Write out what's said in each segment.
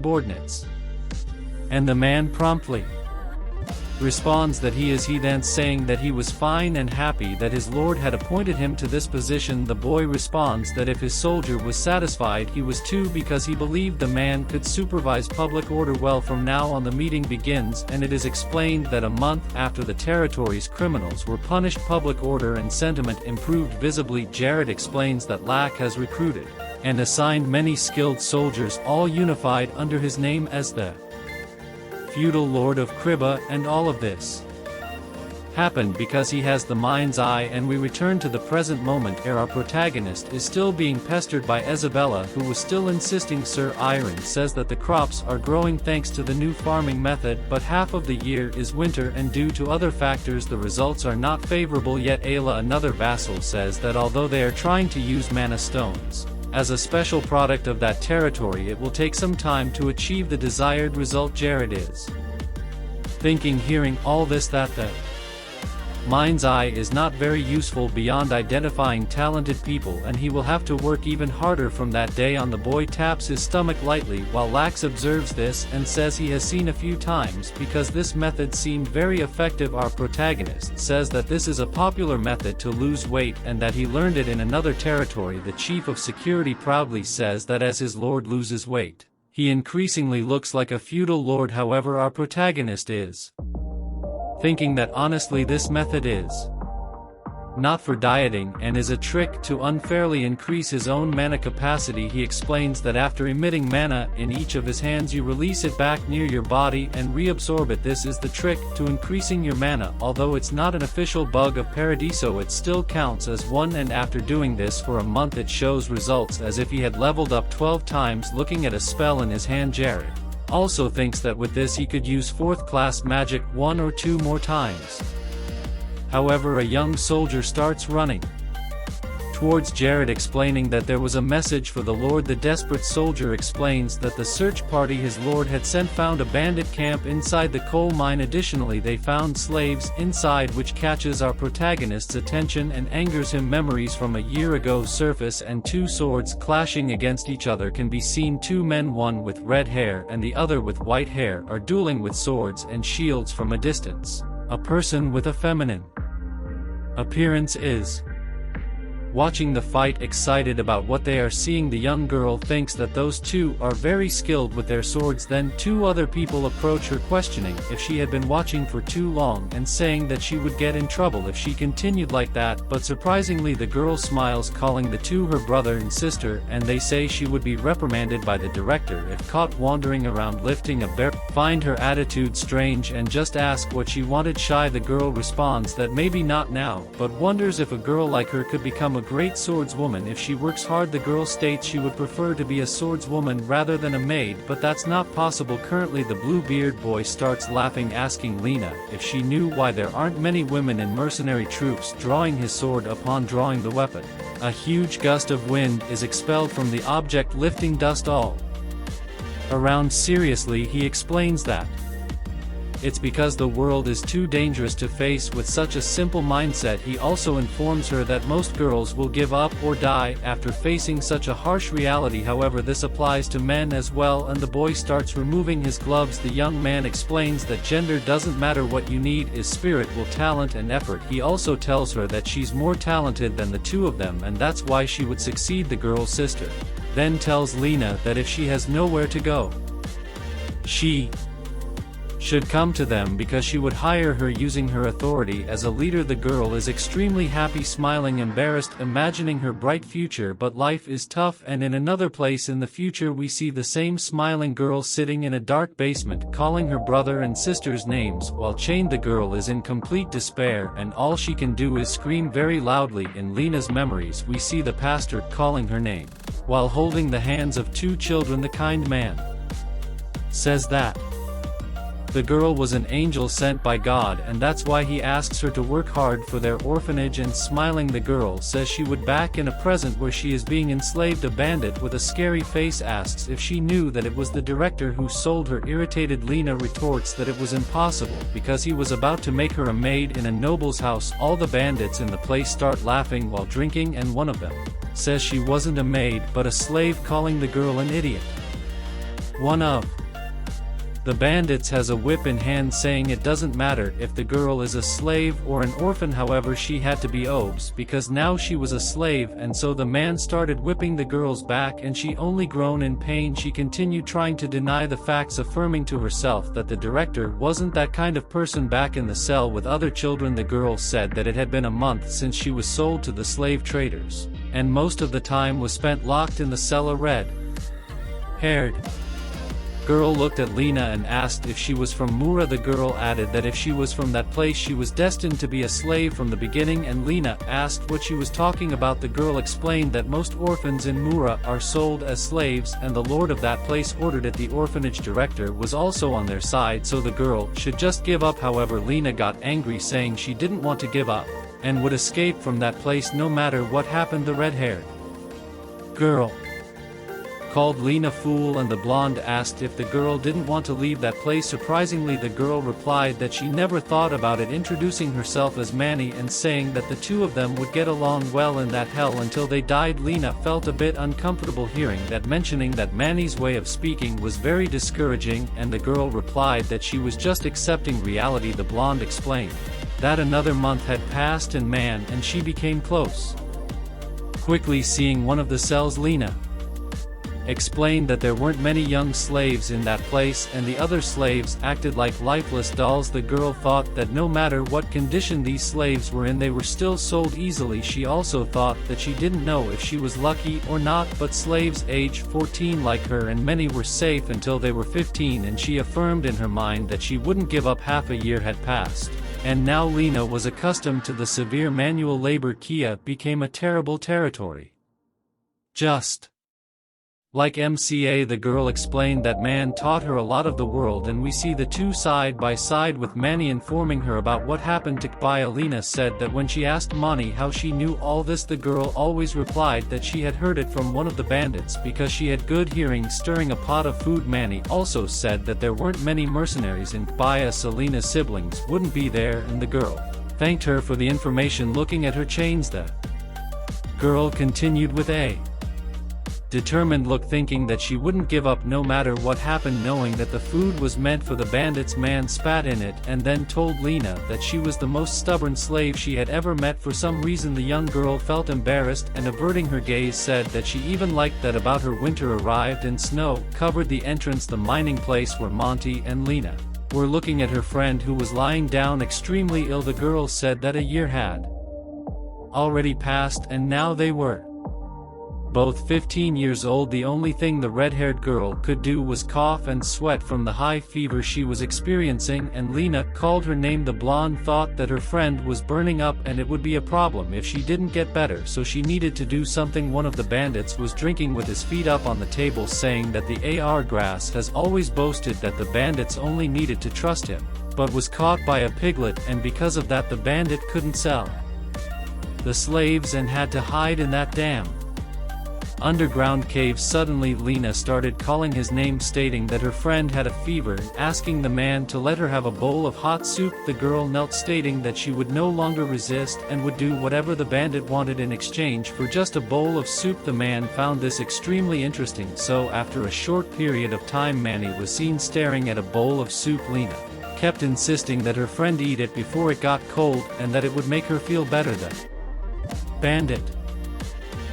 subordinates. And the man promptly responds that he is, he then saying that he was fine and happy that his lord had appointed him to this position. The boy responds that if his soldier was satisfied he was too, because he believed the man could supervise public order well. From now on the meeting begins, and it is explained that a month after the territory's criminals were punished, public order and sentiment improved visibly. Jared explains that Lack has recruited and assigned many skilled soldiers, all unified under his name as the feudal lord of Kriba, and all of this happened because he has the mind's eye. And we return to the present moment, where our protagonist is still being pestered by Isabella, who was still insisting. Sir Iron says that the crops are growing thanks to the new farming method, but half of the year is winter and due to other factors the results are not favorable. Yet Ayla, another vassal, says that although they are trying to use mana stones as a special product of that territory, it will take some time to achieve the desired result. Jared is thinking, hearing all this, that the mind's eye is not very useful beyond identifying talented people, and he will have to work even harder from that day on. The boy taps his stomach lightly while Lax observes this and says he has seen a few times because this method seemed very effective. Our protagonist says that this is a popular method to lose weight and that he learned it in another territory. The chief of security proudly says that as his lord loses weight, he increasingly looks like a feudal lord. However, our protagonist is thinking that honestly this method is not for dieting and is a trick to unfairly increase his own mana capacity. He explains that after emitting mana in each of his hands you release it back near your body and reabsorb it. This is the trick to increasing your mana. Although it's not an official bug of Paradiso, it still counts as one, and after doing this for a month it shows results as if he had leveled up 12 times. Looking at a spell in his hand, Jared also thinks that with this he could use 4th class magic 1 or 2 more times. However, a young soldier starts running towards Jared, explaining that there was a message for the lord. The desperate soldier explains that the search party his lord had sent found a bandit camp inside the coal mine. Additionally, they found slaves inside, which catches our protagonist's attention and angers him. Memories from a year ago surface and 2 swords clashing against each other can be seen. 2 men, one with red hair and the other with white hair, are dueling with swords and shields from a distance. A person with a feminine appearance is watching the fight, excited about what they are seeing. The young girl thinks that those 2 are very skilled with their swords. Then 2 other people approach her, questioning if she had been watching for too long and saying that she would get in trouble if she continued like that. But surprisingly the girl smiles, calling the 2 her brother and sister, and they say she would be reprimanded by the director if caught wandering around lifting a bear. Find her attitude strange and just ask what she wanted. Shy, the girl responds that maybe not now, but wonders if a girl like her could become a great swordswoman if she works hard. The girl states she would prefer to be a swordswoman rather than a maid, but that's not possible currently. The blue-beard boy starts laughing, asking Lena if she knew why there aren't many women in mercenary troops, drawing his sword. Upon drawing the weapon, a huge gust of wind is expelled from the object, lifting dust all around. Seriously, he explains that it's because the world is too dangerous to face with such a simple mindset. He also informs her that most girls will give up or die after facing such a harsh reality. However, this applies to men as well, and the boy starts removing his gloves. The young man explains that gender doesn't matter, what you need is spirit, will, talent and effort. He also tells her that she's more talented than the 2 of them and that's why she would succeed. The girl's sister then tells Lena that if she has nowhere to go, she should come to them because she would hire her, using her authority as a leader. The girl is extremely happy, smiling, embarrassed, imagining her bright future, but life is tough. And in another place in the future we see the same smiling girl sitting in a dark basement, calling her brother and sister's names while chained. The girl is in complete despair and all she can do is scream very loudly. In Lena's memories we see the pastor calling her name while holding the hands of 2 children. The kind man says that the girl was an angel sent by God and that's why he asks her to work hard for their orphanage. And smiling, the girl says she would back in a present where she is being enslaved. A bandit with a scary face asks if she knew that it was the director who sold her. Irritated Lena retorts that it was impossible because he was about to make her a maid in a noble's house. All the bandits in the place start laughing while drinking, and one of them says she wasn't a maid but a slave, calling the girl an idiot. One of the bandits has a whip in hand, saying it doesn't matter if the girl is a slave or an orphan, however she had to be Obese because now she was a slave, and so the man started whipping the girl's back and she only groaned in pain. She continued trying to deny the facts, affirming to herself that the director wasn't that kind of person. Back in the cell with other children, the girl said that it had been a month since she was sold to the slave traders, and most of the time was spent locked in the cell. A red-haired girl looked at Lena and asked if she was from Mura. The girl added that if she was from that place she was destined to be a slave from the beginning, and Lena asked what she was talking about. The girl explained that most orphans in Mura are sold as slaves, and the lord of that place ordered it. The orphanage director was also on their side, so the girl should just give up. However, Lena got angry, saying she didn't want to give up and would escape from that place no matter what happened. The red-haired girl called Lena fool, and the blonde asked if the girl didn't want to leave that place. Surprisingly, the girl replied that she never thought about it, introducing herself as Manny and saying that the two of them would get along well in that hell until they died. Lena felt a bit uncomfortable hearing that, mentioning that Manny's way of speaking was very discouraging, and the girl replied that she was just accepting reality. The blonde explained that another month had passed and she became close. Quickly seeing one of the cells, Lena explained that there weren't many young slaves in that place and the other slaves acted like lifeless dolls. The girl thought that no matter what condition these slaves were in, they were still sold easily. She also thought that she didn't know if she was lucky or not, but slaves age 14 like her and many were safe until they were 15, and she affirmed in her mind that she wouldn't give up. Half a year had passed, and now Lena was accustomed to the severe manual labor. Kia became a terrible territory. Just like MCA, the girl explained that man taught her a lot of the world, and we see the two side by side with Manny informing her about what happened to Kbaya. Lena said that when she asked Manny how she knew all this, the girl always replied that she had heard it from one of the bandits because she had good hearing. Stirring a pot of food, Manny also said that there weren't many mercenaries in Kbaya, so Lena's siblings wouldn't be there, and the girl thanked her for the information. Looking at her chains, the girl continued with a determined look, thinking that she wouldn't give up no matter what happened. Knowing that the food was meant for the bandits, man spat in it and then told Lena that she was the most stubborn slave she had ever met. For some reason the young girl felt embarrassed and, averting her gaze, said that she even liked that about her. Winter arrived and snow covered the entrance, the mining place where Monty and Lena were looking at her friend who was lying down extremely ill. The girl said that a year had already passed and now they were both 15 years old. The only thing the red-haired girl could do was cough and sweat from the high fever she was experiencing, and Lena called her name. The blonde thought that her friend was burning up and it would be a problem if she didn't get better, so she needed to do something. One of the bandits was drinking with his feet up on the table, saying that the AR Grass has always boasted that the bandits only needed to trust him, but was caught by a piglet, and because of that the bandit couldn't sell the slaves and had to hide in that damn underground cave. Suddenly Lena started calling his name, stating that her friend had a fever, asking the man to let her have a bowl of hot soup. The girl knelt, stating that she would no longer resist and would do whatever the bandit wanted in exchange for just a bowl of soup. The man found this extremely interesting, so after a short period of time Manny was seen staring at a bowl of soup. Lena kept insisting that her friend eat it before it got cold and that it would make her feel better. The bandit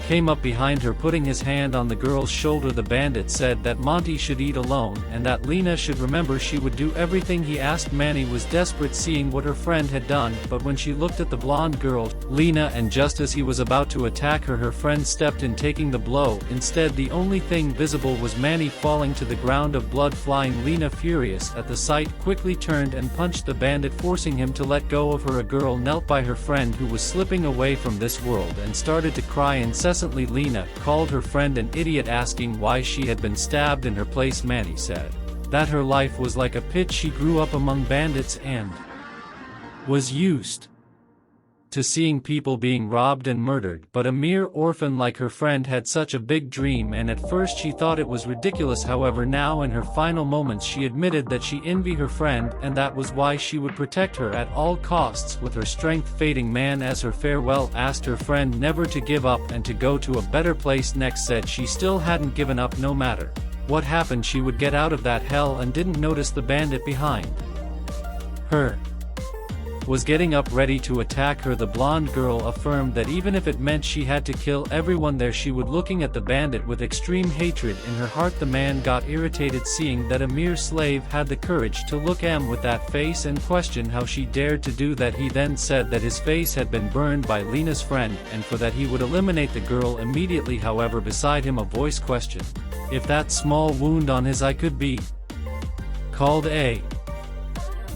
came up behind her, putting his hand on the girl's shoulder. The bandit said that Monty should eat alone and that Lena should remember she would do everything he asked. Manny was desperate, seeing what her friend had done, but when she looked at the blonde girl, Lena, and just as he was about to attack her, her friend stepped in, taking the blow. Instead, the only thing visible was Manny falling to the ground, of blood flying. Lena, furious at the sight, quickly turned and punched the bandit, forcing him to let go of her. A girl knelt by her friend who was slipping away from this world and started to cry incessantly. Lena called her friend an idiot, asking why she had been stabbed in her place. Manny said that her life was like a pit. She grew up among bandits and was used to seeing people being robbed and murdered, but a mere orphan like her friend had such a big dream, and at first she thought it was ridiculous. However, now in her final moments she admitted that she envied her friend, and that was why she would protect her at all costs. With her strength fading, Man, as her farewell, asked her friend never to give up and to go to a better place. Next said she still hadn't given up no matter what happened she would get out of that hell and didn't notice the bandit behind her was getting up ready to attack her. The blonde girl affirmed that even if it meant she had to kill everyone there she would, looking at the bandit with extreme hatred in her heart. The man got irritated seeing that a mere slave had the courage to look at with that face and questioned how she dared to do that. He then said that his face had been burned by Lena's friend and for that he would eliminate the girl immediately. However, beside him a voice questioned if that small wound on his eye could be called a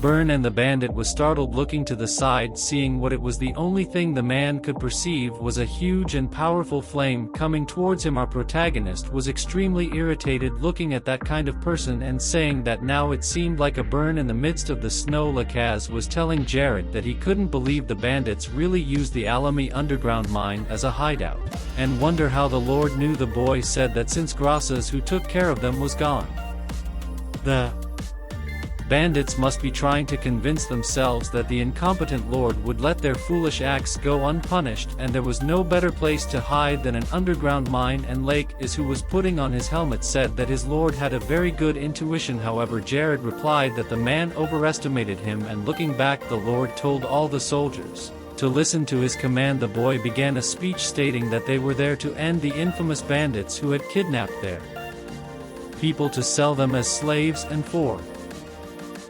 burn, and the bandit was startled, looking to the side seeing what it was. The only thing the man could perceive was a huge and powerful flame coming towards him. Our protagonist was extremely irritated looking at that kind of person and saying that now it seemed like a burn in the midst of the snow. Lakaz was telling Jared that he couldn't believe the bandits really used the Alamy underground mine as a hideout, and wonder how the Lord knew. The boy said that since Grasses, who took care of them, was gone, the bandits must be trying to convince themselves that the incompetent lord would let their foolish acts go unpunished, and there was no better place to hide than an underground mine. And Lake is, who was putting on his helmet, said that his lord had a very good intuition. However, Jared replied that the man overestimated him, and looking back the lord told all the soldiers to listen to his command. The boy began a speech stating that they were there to end the infamous bandits who had kidnapped their people to sell them as slaves, and for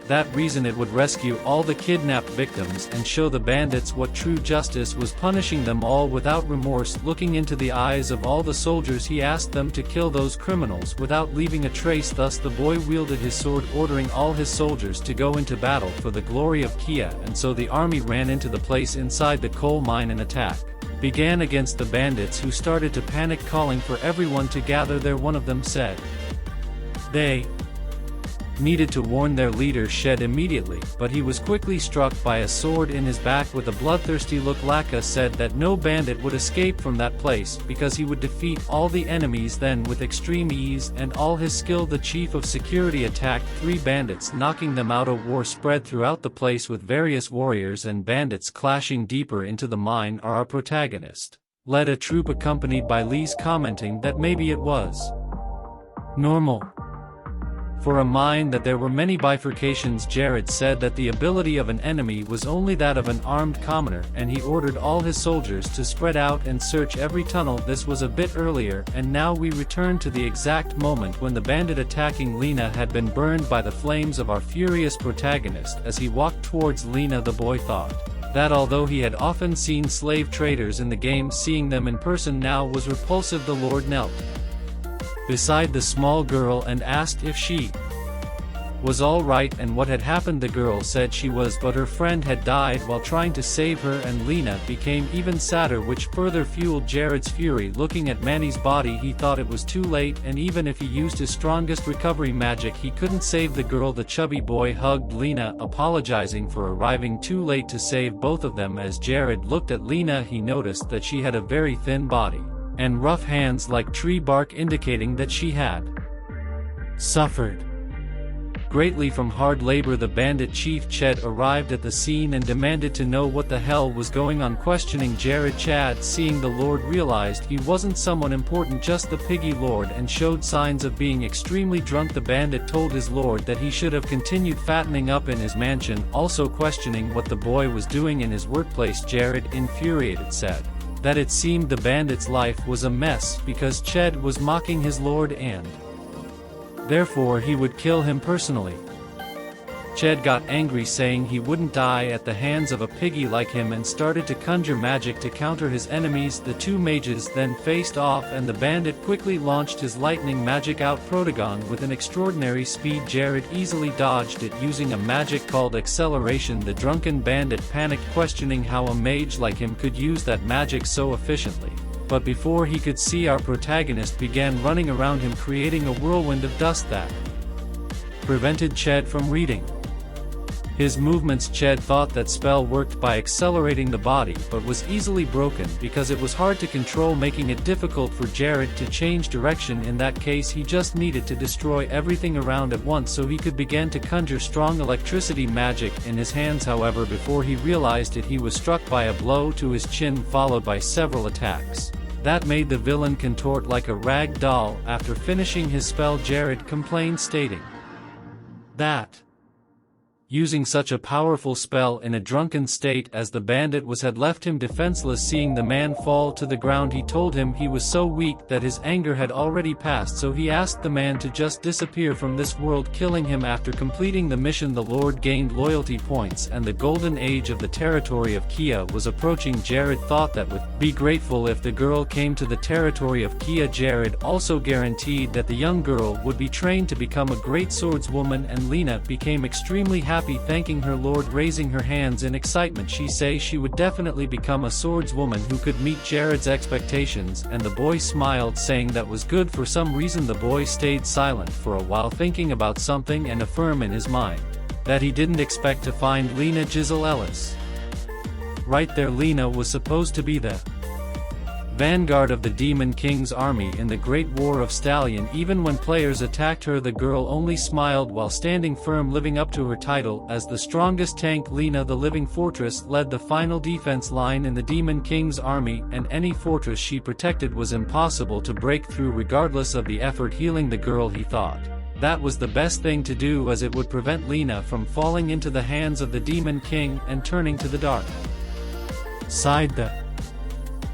that reason it would rescue all the kidnapped victims and show the bandits what true justice was, punishing them all without remorse. Looking into the eyes of all the soldiers, he asked them to kill those criminals without leaving a trace. Thus the boy wielded his sword, ordering all his soldiers to go into battle for the glory of Kia, and so the army ran into the place inside the coal mine and attack began against the bandits, who started to panic, calling for everyone to gather there. One of them said they needed to warn their leader Shed immediately, but he was quickly struck by a sword in his back with a bloodthirsty look. Laka said that no bandit would escape from that place because he would defeat all the enemies then with extreme ease and all his skill. The chief of security attacked 3 bandits, knocking them out. A war spread throughout the place with various warriors and bandits clashing deeper into the mine. Our protagonist led a troop accompanied by Lee's, commenting that maybe it was normal for a mine that there were many bifurcations. Jared said that the ability of an enemy was only that of an armed commoner, and he ordered all his soldiers to spread out and search every tunnel. This was a bit earlier, and now we return to the exact moment when the bandit attacking Lena had been burned by the flames of our furious protagonist. As he walked towards Lena, the boy thought that although he had often seen slave traders in the game, seeing them in person now was repulsive. The Lord knelt beside the small girl and asked if she was all right and what had happened. The girl said she was, but her friend had died while trying to save her, and Lena became even sadder, which further fueled Jared's fury. Looking at Manny's body, he thought it was too late, and even if he used his strongest recovery magic he couldn't save the girl. The chubby boy hugged Lena, apologizing for arriving too late to save both of them. As Jared looked at Lena, he noticed that she had a very thin body and rough hands like tree bark, indicating that she had suffered greatly from hard labor. The bandit chief Ched arrived at the scene and demanded to know what the hell was going on. Questioning Jared, Chad, seeing the Lord, realized he wasn't someone important, just the piggy lord, and showed signs of being extremely drunk. The bandit told his lord that he should have continued fattening up in his mansion. Also questioning what the boy was doing in his workplace, Jared, infuriated, said that it seemed the bandit's life was a mess because Ched was mocking his lord and therefore he would kill him personally. Ched got angry, saying he wouldn't die at the hands of a piggy like him, and started to conjure magic to counter his enemies. The 2 mages then faced off, and the bandit quickly launched his lightning magic out Protagon with an extraordinary speed. Jared easily dodged it using a magic called acceleration. The drunken bandit panicked, questioning how a mage like him could use that magic so efficiently. But before he could see, our protagonist began running around him, creating a whirlwind of dust that prevented Ched from reading his movements. Ched thought that spell worked by accelerating the body, but was easily broken because it was hard to control, making it difficult for Jared to change direction. In that case, he just needed to destroy everything around at once so he could begin to conjure strong electricity magic in his hands. However, before he realized it, he was struck by a blow to his chin, followed by several attacks That made the villain contort like a rag doll. After finishing his spell, Jared complained, stating that using such a powerful spell in a drunken state as the bandit was had left him defenseless. Seeing the man fall to the ground, he told him he was so weak that his anger had already passed, so he asked the man to just disappear from this world, killing him. After completing the mission, the Lord gained loyalty points and the golden age of the territory of Kia was approaching. Jared thought that would be grateful if the girl came to the territory of Kia. Jared also guaranteed that the young girl would be trained to become a great swordswoman, and Lena became extremely happy, thanking her lord. Raising her hands in excitement, she said she would definitely become a swordswoman who could meet Jared's expectations, and the boy smiled, saying that was good. For some reason the boy stayed silent for a while, thinking about something, and affirmed in his mind that he didn't expect to find Lena Giselle Ellis. Right there, Lena was supposed to be the vanguard of the Demon King's army in the Great War of Stallion. Even when players attacked her, the girl only smiled while standing firm, living up to her title as the strongest tank. Lena, the living fortress, led the final defense line in the Demon King's army, and any fortress she protected was impossible to break through regardless of the effort. Healing the girl, he thought that was the best thing to do, as it would prevent Lena from falling into the hands of the Demon King and turning to the dark side. The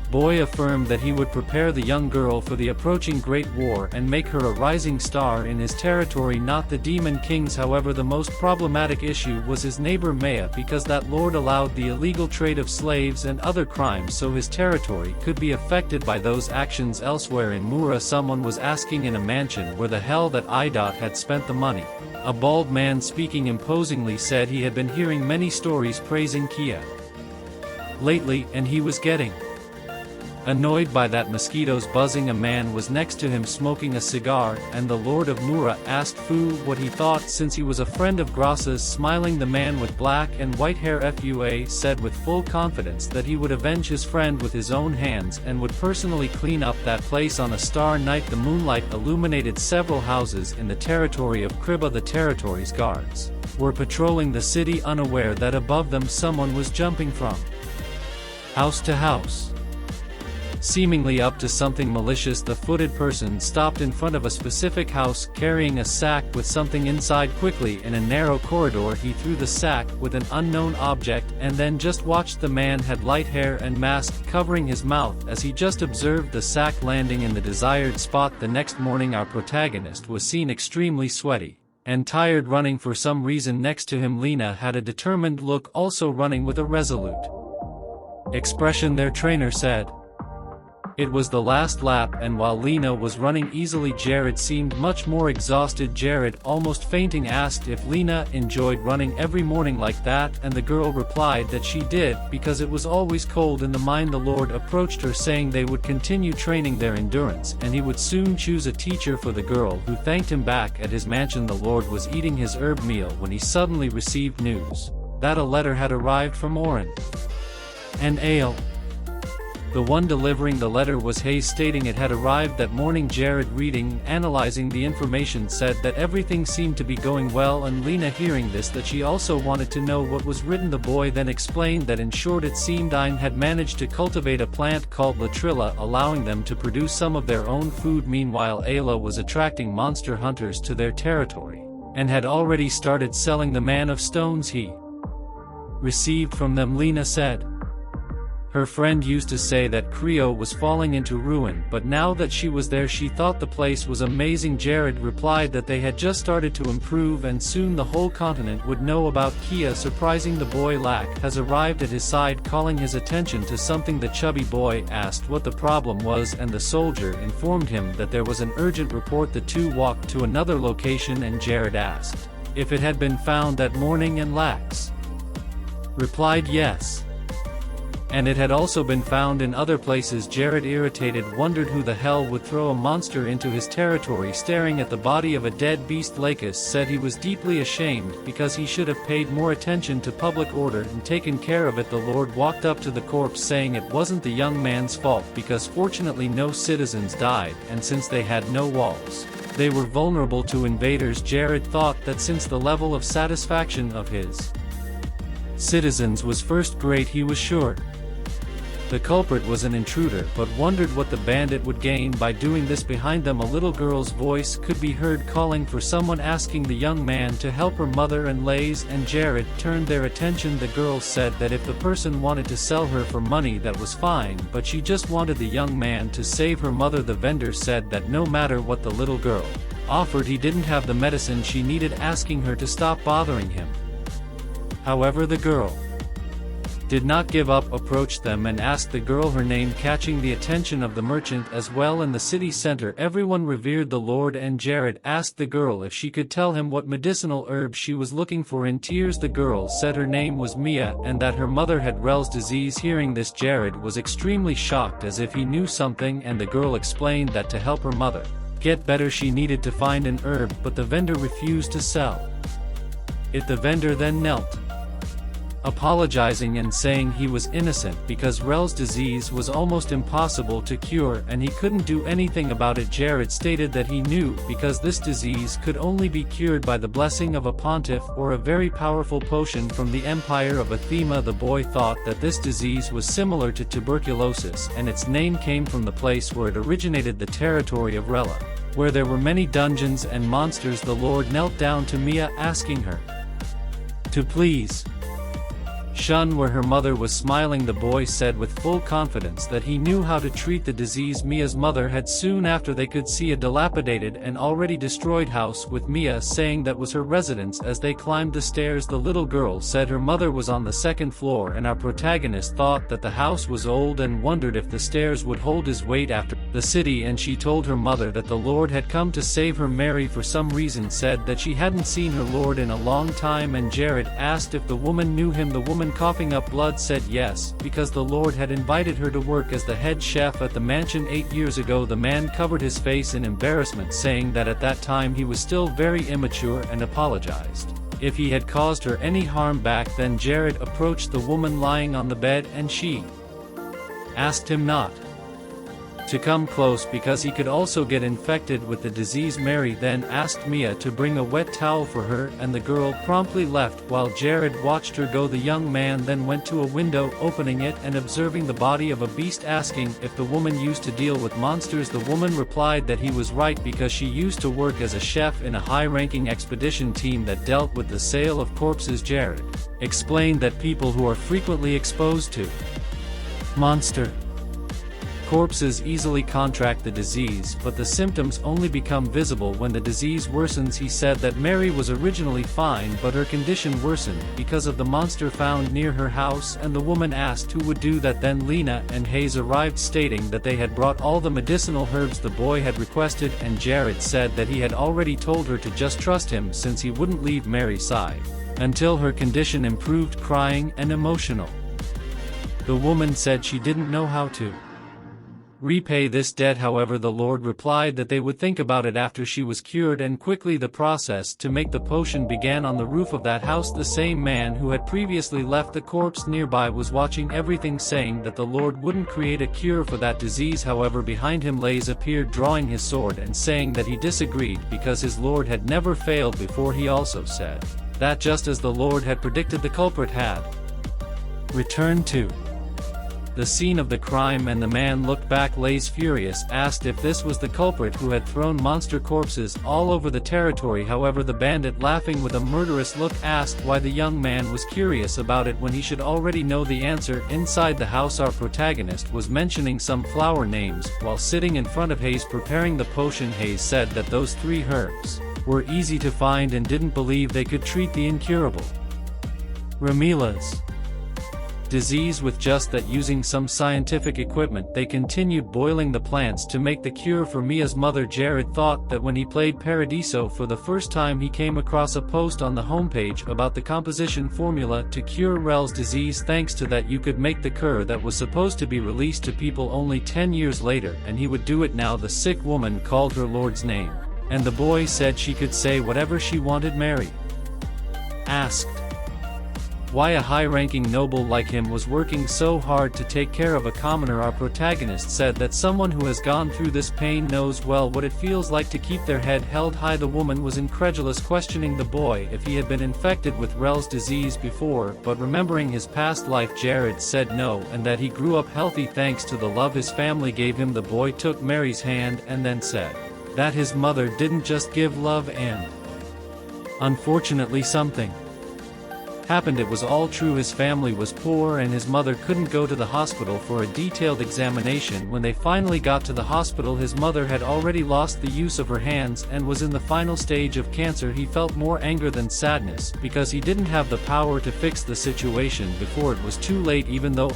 boy affirmed that he would prepare the young girl for the approaching Great War and make her a rising star in his territory, not the Demon King's. However, the most problematic issue was his neighbor Maya, because that lord allowed the illegal trade of slaves and other crimes, so his territory could be affected by those actions. Elsewhere in Mura, someone was asking in a mansion where the hell that Idot had spent the money. A bald man speaking imposingly said he had been hearing many stories praising Kia lately, and he was getting annoyed by that mosquitoes buzzing. A man was next to him smoking a cigar, and the Lord of Mura asked Fu what he thought, since he was a friend of Grassa's. Smiling, the man with black and white hair Fua said with full confidence that he would avenge his friend with his own hands and would personally clean up that place on a star night. The moonlight illuminated several houses in the territory of Kriba. The territory's guards were patrolling the city, unaware that above them someone was jumping from house to house, seemingly up to something malicious. The footed person stopped in front of a specific house, carrying a sack with something inside. Quickly, in a narrow corridor, he threw the sack with an unknown object, and then just watched. The man had light hair and mask covering his mouth as he just observed the sack landing in the desired spot. The next morning, our protagonist was seen extremely sweaty and tired, running for some reason. Next to him, Lena had a determined look, also running with a resolute expression. Their trainer said it was the last lap, and while Lena was running easily, Jared seemed much more exhausted. Jared, almost fainting, asked if Lena enjoyed running every morning like that, and the girl replied that she did, because it was always cold in the mine. The Lord approached her, saying they would continue training their endurance, and he would soon choose a teacher for the girl, who thanked him. Back at his mansion, the Lord was eating his herb meal when he suddenly received news that a letter had arrived from Oren and Ale. The one delivering the letter was Hayes, stating it had arrived that morning. Jared, reading, analyzing the information, said that everything seemed to be going well, and Lena, hearing this, that she also wanted to know what was written. The boy then explained that in short it seemed Ein had managed to cultivate a plant called Latrilla, allowing them to produce some of their own food. Meanwhile, Ayla was attracting monster hunters to their territory, and had already started selling the man of stones he received from them. Lena said her friend used to say that Creo was falling into ruin, but now that she was there she thought the place was amazing. Jared replied that they had just started to improve and soon the whole continent would know about Kia. Surprising, the boy Lack has arrived at his side, calling his attention to something. The chubby boy asked what the problem was, and the soldier informed him that there was an urgent report. The two walked to another location, and Jared asked if it had been found that morning, and Lax replied yes, and it had also been found in other places. Jared, irritated, wondered who the hell would throw a monster into his territory. Staring at the body of a dead beast, Lakis said he was deeply ashamed because he should have paid more attention to public order and taken care of it. The Lord walked up to the corpse, saying it wasn't the young man's fault because fortunately no citizens died, and since they had no walls, they were vulnerable to invaders. Jared thought that since the level of satisfaction of his citizens was first rate, he was sure The culprit was an intruder but wondered what the bandit would gain by doing this. Behind them a little girl's voice could be heard calling for someone, asking the young man to help her mother, and Lays and Jared turned their attention. The girl said that if the person wanted to sell her for money that was fine, but she just wanted the young man to save her mother. The vendor said that no matter what the little girl offered, he didn't have the medicine she needed, asking her to stop bothering him. However, the girl did not give up, approached them and asked the girl her name, catching the attention of the merchant as well. In the city center everyone revered the Lord, and Jared asked the girl if she could tell him what medicinal herb she was looking for. In tears the girl said her name was Mia and that her mother had Rel's disease. Hearing this, Jared was extremely shocked, as if he knew something, and the girl explained that to help her mother get better she needed to find an herb, but the vendor refused to sell it. The vendor then knelt, apologizing and saying he was innocent because Rel's disease was almost impossible to cure and he couldn't do anything about it. Jared stated that he knew because this disease could only be cured by the blessing of a pontiff or a very powerful potion from the Empire of Athema. The boy thought that this disease was similar to tuberculosis, and its name came from the place where it originated, the territory of Rella, where there were many dungeons and monsters. The Lord knelt down to Mia, asking her to please shun where her mother was. Smiling, the boy said with full confidence that he knew how to treat the disease Mia's mother had. Soon after they could see a dilapidated and already destroyed house, with Mia saying that was her residence. As they climbed the stairs, the little girl said her mother was on the second floor, and our protagonist thought that the house was old and wondered if the stairs would hold his weight after the city, and she told her mother that the Lord had come to save her. Mary for some reason said that she hadn't seen her Lord in a long time, and Jared asked if the woman knew him. The woman, coughing up blood, said yes, because the Lord had invited her to work as the head chef at the mansion 8 years ago. The man covered his face in embarrassment, saying that at that time he was still very immature, and apologized if he had caused her any harm back then. Jared approached the woman lying on the bed, and she asked him not to come close because he could also get infected with the disease. Mary then asked Mia to bring a wet towel for her, and the girl promptly left while Jared watched her go. The young man then went to a window, opening it and observing the body of a beast, asking if the woman used to deal with monsters. The woman replied that he was right because she used to work as a chef in a high-ranking expedition team that dealt with the sale of corpses. Jared explained that people who are frequently exposed to monster corpses easily contract the disease, but the symptoms only become visible when the disease worsens. He said that Mary was originally fine, but her condition worsened because of the monster found near her house, and the woman asked who would do that. Then Lena and Hayes arrived, stating that they had brought all the medicinal herbs the boy had requested, and Jared said that he had already told her to just trust him since he wouldn't leave Mary's side until her condition improved. Crying and emotional, the woman said she didn't know how to repay this debt. However, the Lord replied that they would think about it after she was cured, and quickly the process to make the potion began on the roof of that house. The same man who had previously left the corpse nearby was watching everything, saying that the Lord wouldn't create a cure for that disease. However, behind him Lays appeared, drawing his sword and saying that he disagreed because his Lord had never failed before. He also said that just as the Lord had predicted, the culprit had returned to the scene of the crime, and the man looked back. Lays, furious, asked if this was the culprit who had thrown monster corpses all over the territory. However, the bandit, laughing with a murderous look, asked why the young man was curious about it when he should already know the answer. Inside the house, our protagonist was mentioning some flower names while sitting in front of Hayes preparing the potion. Hayes said that those 3 herbs were easy to find and didn't believe they could treat the incurable Ramila's disease with just that. Using some scientific equipment, they continued boiling the plants to make the cure for Mia's mother. Jared thought that when he played Paradiso for the first time, he came across a post on the homepage about the composition formula to cure Rel's disease. Thanks to that, you could make the cure that was supposed to be released to people only 10 years later, and he would do it now. The sick woman called her Lord's name, and the boy said she could say whatever she wanted. Mary asked why a high-ranking noble like him was working so hard to take care of a commoner. Our protagonist said that someone who has gone through this pain knows well what it feels like to keep their head held high. The woman was incredulous, questioning the boy if he had been infected with Rel's disease before, but remembering his past life, Jared said no, and that he grew up healthy thanks to the love his family gave him. The boy took Mary's hand and then said that his mother didn't just give love, and unfortunately something happened. It was all true. His family was poor and his mother couldn't go to the hospital for a detailed examination. When they finally got to the hospital, his mother had already lost the use of her hands and was in the final stage of cancer. He felt more anger than sadness, because he didn't have the power to fix the situation before it was too late. Even though